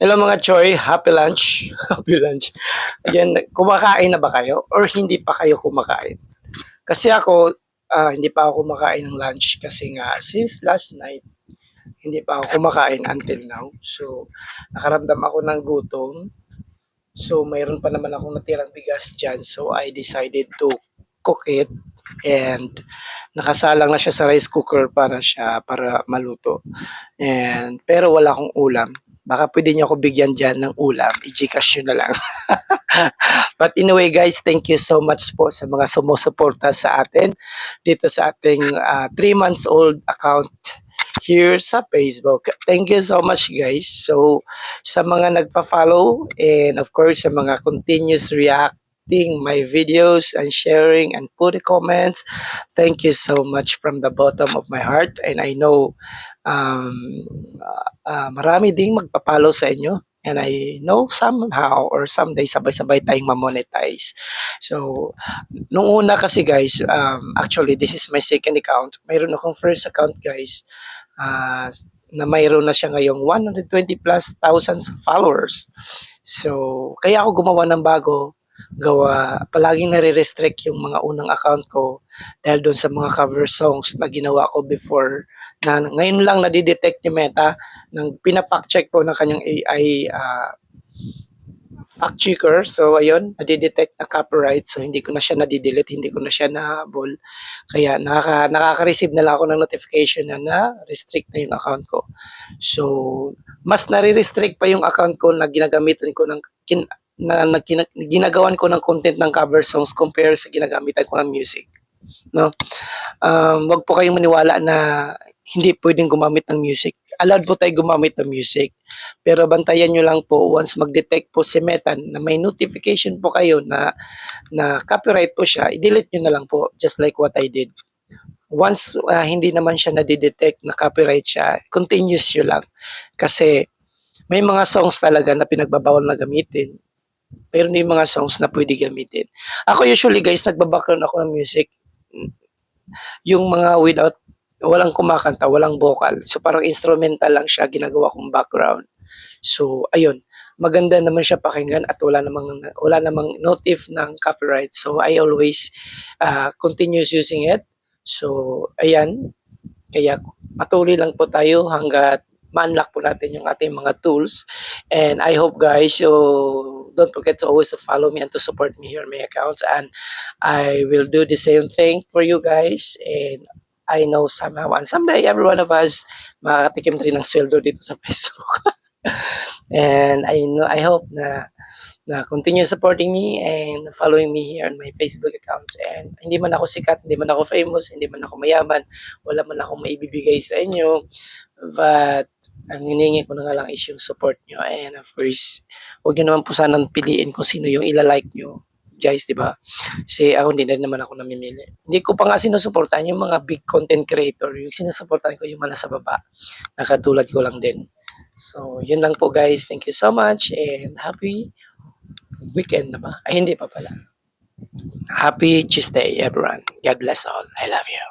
Hello mga Choy, happy lunch. Happy lunch. Yan, kumakain na ba kayo or hindi pa kayo kumakain? Kasi ako, hindi pa ako kumakain ng lunch kasi nga since last night, hindi pa ako kumakain until now. So, nakaramdam ako ng gutom. So, mayroon pa naman akong natirang bigas dyan. So, I decided to cook it and nakasalang na siya sa rice cooker para maluto. Pero wala akong ulam. Baka pwede niyo ako bigyan diyan ng ulam, i-GCash niyo na lang. But anyway guys, thank you so much po sa mga sumusuporta sa atin dito sa ating 3 months old account here sa Facebook. Thank you so much guys. So sa mga nagpa-follow and of course sa mga continuous reacting my videos and sharing and put the comments, thank you so much from the bottom of my heart, and I know um, marami ding magpa-follow sa inyo, and I know somehow or someday sabay-sabay tayong ma-monetize. So, nung una kasi guys, actually this is my second account. Mayroon akong first account guys, na mayroon na siya ngayong 120 plus thousands followers. So, kaya ako gumawa ng bago, palaging nare-restrict yung mga unang account ko dahil doon sa mga cover songs na ginawa ko before, na ngayon lang nadidetect ni Meta ng pina-fact check po ng kanyang AI fact checker. So ayun, nadidetect na copyright, so hindi ko na siya nadidelete, hindi ko na siya nahabol. Kaya nakaka-receive na lang ako ng notification na restrict na yung account ko. So mas nare-restrict pa yung account ko na ginagamitan ko ng ginagawan ko ng content ng cover songs compare sa ginagamitan ko ng music, no? Wag po kayong maniwala na hindi pwedeng gumamit ng music. Allowed po tayo gumamit ng music. Pero bantayan nyo lang po once mag-detect po si Meta na may notification po kayo na copyright po siya, i-delete nyo na lang po, just like what I did. Once hindi naman siya nadidetect na copyright siya, continuous yun lang. Kasi may mga songs talaga na pinagbabawal na gamitin. Pero may mga songs na pwede gamitin. Ako usually guys, nagbabackground ako ng music. Yung mga walang kumakanta, walang vocal. So parang instrumental lang siya, ginagawa kong background. So ayun, maganda naman siya pakinggan at wala namang notif ng copyright. So I always continues using it. So ayan, kaya patuloy lang po tayo hanggat ma-unlock po natin yung ating mga tools. And I hope guys, you don't forget to always follow me and to support me here on my accounts. And I will do the same thing for you guys. And I know somehow and someday every one of us makakatikim rin ng sweldo dito sa Facebook. And I hope na continue supporting me and following me here on my Facebook account. And hindi man ako sikat, hindi man ako famous, hindi man ako mayaman, wala man akong maibibigay sa inyo, but ang hinihingi ko na nga lang is yung support nyo. And of course, huwag nyo naman po sanang piliin kung sino yung ilalike nyo. Guys, di ba? Kasi ako hindi na naman ako namimili. Hindi ko pa nga sinusuportahan yung mga big content creator. Yung sinusuportahan ko yung mga nasa baba. Nakatulad ko lang din. So, yun lang po guys. Thank you so much and happy weekend na ba? Ay, hindi pa pala. Happy Tuesday everyone. God bless all. I love you.